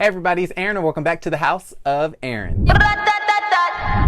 Hey everybody, it's Aaron and welcome back to the house of Aaron.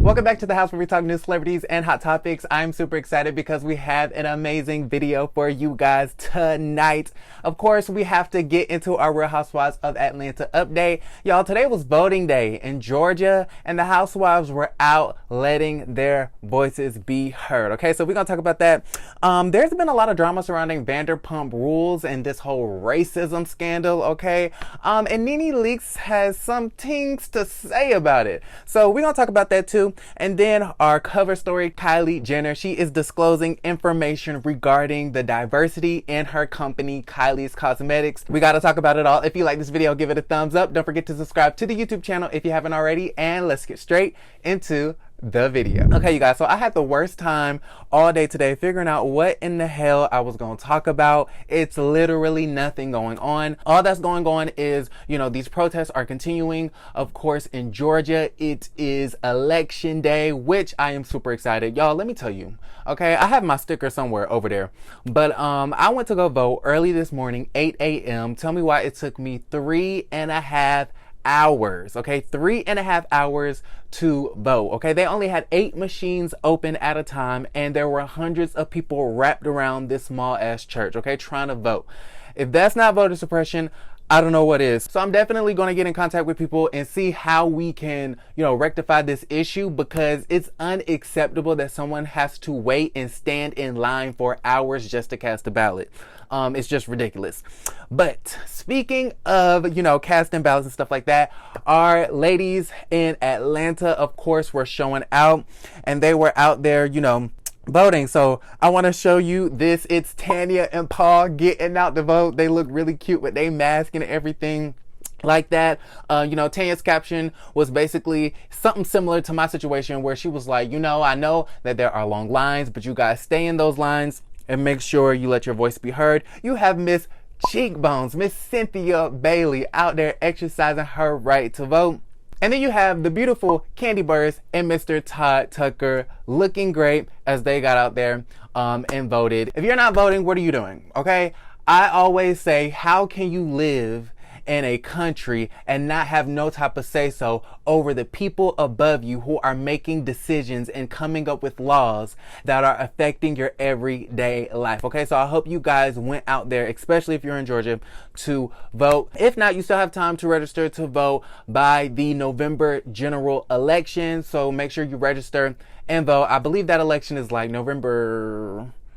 Welcome back to the house where we talk news, celebrities, and hot topics. I'm super excited because we have an amazing video for you guys tonight. Of course, we have to get into our Real Housewives of Atlanta update. Y'all, today was voting day in Georgia and the housewives were out letting their voices be heard. Okay, so we're gonna talk about that. There's been a lot of drama surrounding Vanderpump Rules and this whole racism scandal, okay? And Nene Leakes has some things to say about it. So we're gonna talk about that too. And then our cover story, Kylie Jenner, she is disclosing information regarding the diversity in her company, Kylie's Cosmetics. We got to talk about it all. If you like this video, give it a thumbs up. Don't forget to subscribe to the YouTube channel if you haven't already. And let's get straight into the video. Okay, you guys, so I had the worst time all day today figuring out what in the hell I was going to talk about. It's literally nothing going on. All that's going on is, you know, these protests are continuing. Of course, in Georgia, it is election day, which I am super excited. Y'all, let me tell you, okay, I have my sticker somewhere over there, but I went to go vote early this morning, 8 a.m. Tell me why it took me 3.5 hours, okay, 3.5 hours to vote. Okay, they only had 8 machines open at a time and there were hundreds of people wrapped around this small ass church, okay, trying to vote. If that's not voter suppression, I don't know what is. So I'm definitely going to get in contact with people and see how we can, you know, rectify this issue, because it's unacceptable that someone has to wait and stand in line for hours just to cast a ballot. It's just ridiculous. But speaking of, you know, casting ballots and stuff like that, our ladies in Atlanta, of course, were showing out and they were out there, you know, voting. So I want to show you this. It's Tanya and Paul getting out to vote. They look really cute with their mask and everything like that. You know, Tanya's caption was basically something similar to my situation, where she was like, you know, I know that there are long lines, but you guys stay in those lines and make sure you let your voice be heard. You have Miss Cheekbones, Miss Cynthia Bailey out there exercising her right to vote. And then you have the beautiful Candy Burris and Mr. Todd Tucker looking great as they got out there and voted. If you're not voting, what are you doing? Okay, I always say, how can you live in a country and not have no type of say so over the people above you who are making decisions and coming up with laws that are affecting your everyday life? Okay, so I hope you guys went out there, especially if you're in Georgia, to vote. If not, you still have time to register to vote by the November general election, so make sure you register and vote. I believe that election is like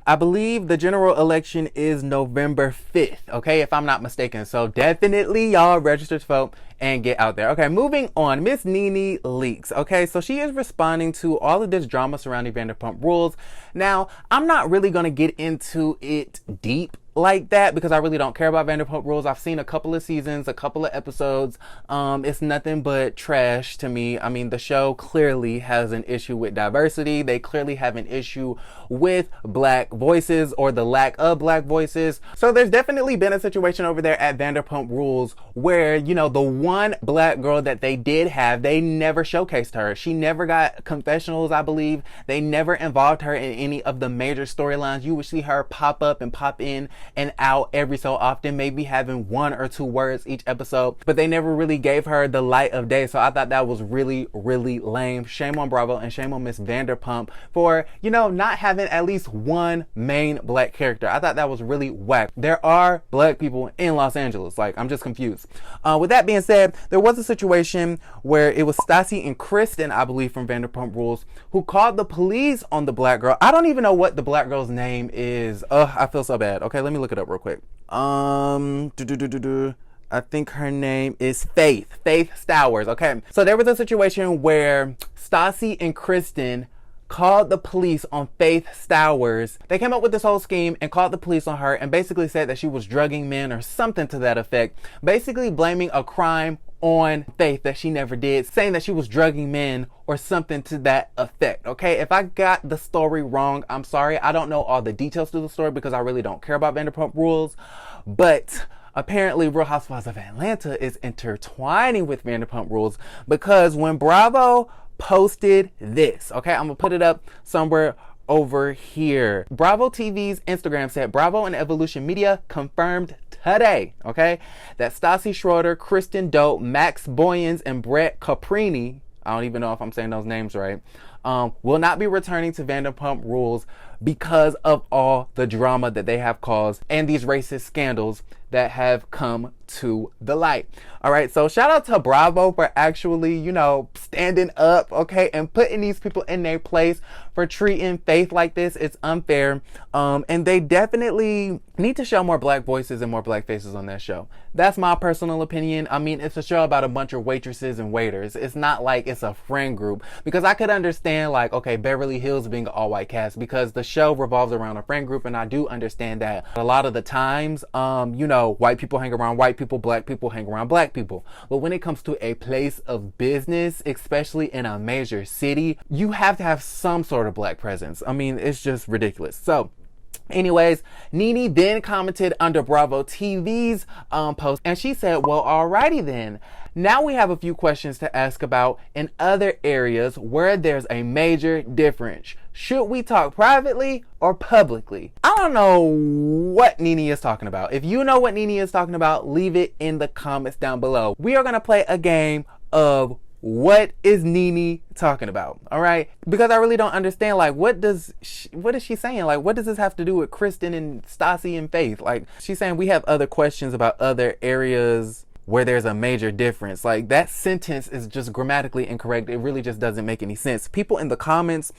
I believe the general election is November 5th, okay, if I'm not mistaken. So definitely y'all register to vote and get out there. Okay, moving on, Miss Nene Leakes. Okay, so she is responding to all of this drama surrounding Vanderpump Rules. Now, I'm not really going to get into it deep like that because I really don't care about Vanderpump Rules. I've seen a couple of seasons, a couple of episodes. It's nothing but trash to me. I mean, the show clearly has an issue with diversity. They clearly have an issue with black voices or the lack of black voices. So there's definitely been a situation over there at Vanderpump Rules where, you know, the one black girl that they did have, they never showcased her. She never got confessionals, I believe. They never involved her in any of the major storylines. You would see her pop up and pop in and out every so often, maybe having 1 or 2 words each episode, but they never really gave her the light of day. So I thought that was really, really lame. Shame on Bravo and shame on Miss Vanderpump for, you know, not having at least one main black character. I thought that was really whack. There are black people in Los Angeles. Like, I'm just confused. With that being said, there was a situation where it was Stassi and Kristen, I believe, from Vanderpump Rules, who called the police on the black girl. I don't even know what the black girl's name is. I feel so bad. Okay, let me look it up real quick. I think her name is Faith Stowers. Okay, so there was a situation where Stassi and Kristen called the police on Faith Stowers. They came up with this whole scheme and called the police on her and basically said that she was drugging men or something to that effect, basically blaming a crime on Faith that she never did, saying that she was drugging men or something to that effect. Okay, if I got the story wrong, I'm sorry. I don't know all the details to the story because I really don't care about Vanderpump Rules, but apparently Real Housewives of Atlanta is intertwining with Vanderpump Rules, because when Bravo posted this, okay, I'm gonna put it up somewhere over here. Bravo TV's Instagram said Bravo and Evolution Media confirmed today, okay, that Stassi Schroeder, Kristen Dope, Max Boyens, and Brett Caprini, I don't even know if I'm saying those names right, will not be returning to Vanderpump Rules because of all the drama that they have caused and these racist scandals that have come to the light. All right, so shout out to Bravo for actually, you know, standing up, okay, and putting these people in their place, for treating Faith like this. It's unfair. And they definitely need to show more black voices and more black faces on that show. That's my personal opinion. I mean, it's a show about a bunch of waitresses and waiters. It's not like it's a friend group, because I could understand, like, okay, Beverly Hills being an all-white cast, because the show revolves around a friend group, and I do understand that a lot of the times, you know, white people hang around white people, black people hang around black people. But when it comes to a place of business, especially in a major city, you have to have some sort of black presence. I mean, it's just ridiculous. So anyways, Nene then commented under Bravo TV's post, and she said, well, alrighty then. Now we have a few questions to ask about in other areas where there's a major difference. Should we talk privately or publicly? I don't know what Nene is talking about. If you know what Nene is talking about, leave it in the comments down below. We are going to play a game of what is Nene talking about, all right? Because I really don't understand, like, what is she saying? Like, what does this have to do with Kristen and Stassi and Faith? Like, she's saying we have other questions about other areas where there's a major difference. Like, that sentence is just grammatically incorrect. It really just doesn't make any sense. People in the comments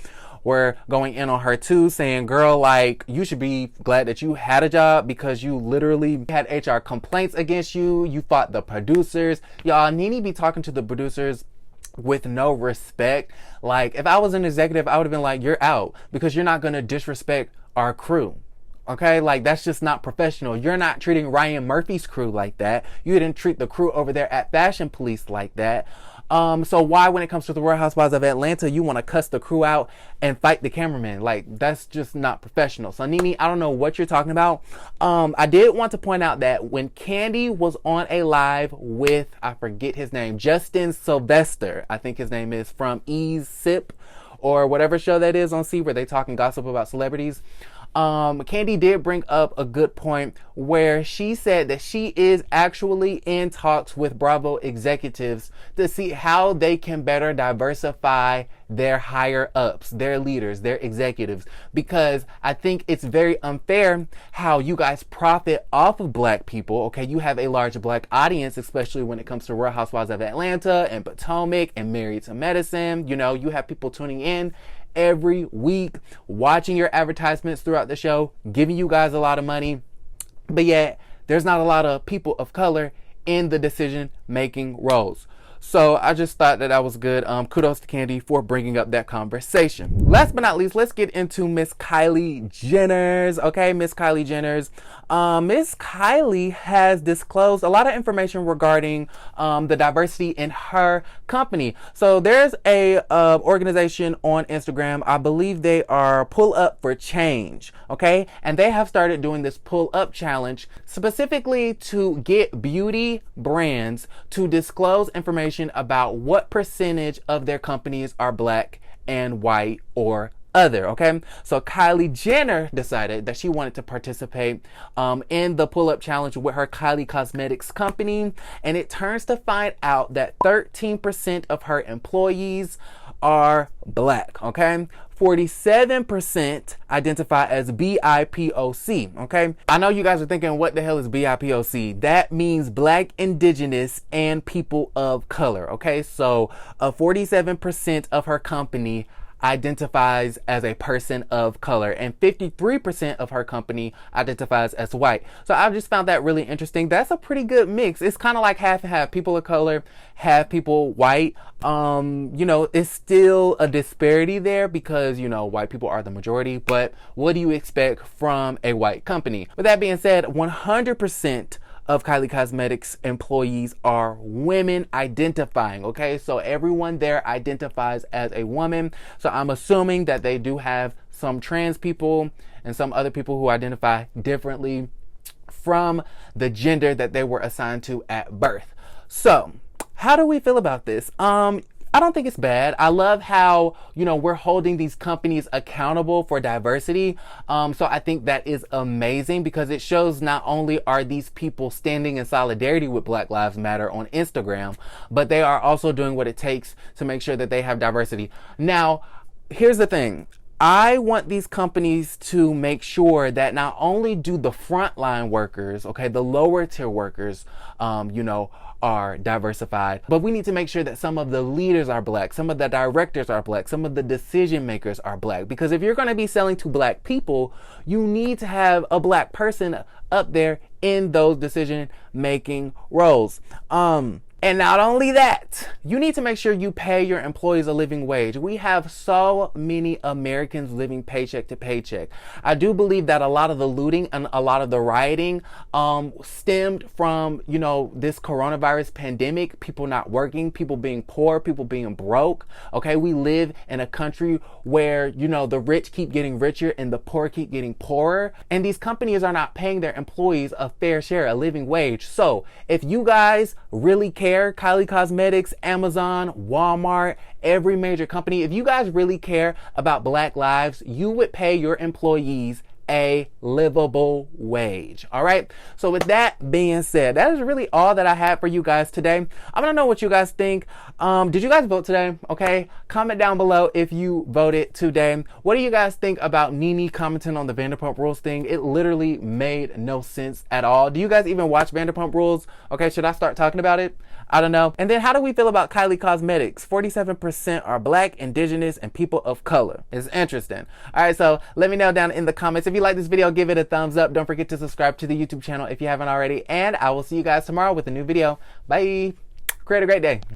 were going in on her too, saying, girl, like, you should be glad that you had a job, because you literally had HR complaints against you. You fought the producers. Y'all, Nene be talking to the producers with no respect. Like, if I was an executive, I would have been like, you're out, because you're not going to disrespect our crew. Okay, like, that's just not professional. You're not treating Ryan Murphy's crew like that. You didn't treat the crew over there at Fashion Police like that. So why, when it comes to the Real Housewives of Atlanta, you want to cuss the crew out and fight the cameraman? Like, that's just not professional. So Nene, I don't know what you're talking about. I did want to point out that when Candy was on a live with, I forget his name, Justin Sylvester, I think his name is, from Ease Sip or whatever show that is on C, where they talking gossip about celebrities. Candy did bring up a good point where she said that she is actually in talks with Bravo executives to see how they can better diversify their higher ups, their leaders, their executives, because I think it's very unfair how you guys profit off of black people. Okay, you have a large black audience, especially when it comes to Real Housewives of Atlanta and Potomac and Married to Medicine. You know, you have people tuning in every week, watching your advertisements throughout the show, giving you guys a lot of money, but yet there's not a lot of people of color in the decision-making roles. So I just thought that was good. Kudos to Candy for bringing up that conversation. Last but not least, let's get into Miss Kylie Jenner's. Okay, Miss Kylie Jenner's. Miss Kylie has disclosed a lot of information regarding the diversity in her company. So there's a organization on Instagram. I believe they are Pull Up for Change. Okay, and they have started doing this Pull Up challenge specifically to get beauty brands to disclose information about what percentage of their companies are black and white or other. Okay, so Kylie Jenner decided that she wanted to participate in the pull-up challenge with her Kylie Cosmetics company, and it turns to find out that 13% of her employees are black. Okay, 47% identify as BIPOC. Okay, I know you guys are thinking, what the hell is BIPOC? That means Black, Indigenous, and People of Color. Okay, so 47% of her company identifies as a person of color, and 53% of her company identifies as white. So I just found that really interesting. That's a pretty good mix. It's kind of like half and half, people of color, half people white. You know, it's still a disparity there because, you know, white people are the majority, but what do you expect from a white company? With that being said, 100% of Kylie Cosmetics employees are women identifying. Okay, so everyone there identifies as a woman. So I'm assuming that they do have some trans people and some other people who identify differently from the gender that they were assigned to at birth. So how do we feel about this? I don't think it's bad. I love how, we're holding these companies accountable for diversity. So I think that is amazing because it shows not only are these people standing in solidarity with Black Lives Matter on Instagram, but they are also doing what it takes to make sure that they have diversity. Now, here's the thing. I want these companies to make sure that not only do the frontline workers, okay, the lower tier workers, are diversified, but we need to make sure that some of the leaders are Black, some of the directors are Black, some of the decision makers are Black. Because if you're going to be selling to Black people, you need to have a Black person up there in those decision making roles. And not only that, you need to make sure you pay your employees a living wage. We have so many Americans living paycheck to paycheck. I do believe that a lot of the looting and a lot of the rioting stemmed from, this coronavirus pandemic, people not working, people being poor, people being broke. Okay, we live in a country where, the rich keep getting richer and the poor keep getting poorer. And these companies are not paying their employees a fair share, a living wage. So if you guys really care, Kylie Cosmetics, Amazon, Walmart, every major company, if you guys really care about Black lives, you would pay your employees a livable wage. All right. So with that being said, that is really all that I had for you guys today. I want to know what you guys think. Did you guys vote today? Okay. Comment down below if you voted today. What do you guys think about Nene commenting on the Vanderpump Rules thing? It literally made no sense at all. Do you guys even watch Vanderpump Rules? Okay. Should I start talking about it? I don't know. And then how do we feel about Kylie Cosmetics? 47% are Black, Indigenous, and people of color. It's interesting. All right, so let me know down in the comments. If you like this video, give it a thumbs up. Don't forget to subscribe to the YouTube channel if you haven't already. And I will see you guys tomorrow with a new video. Bye. Create a great day.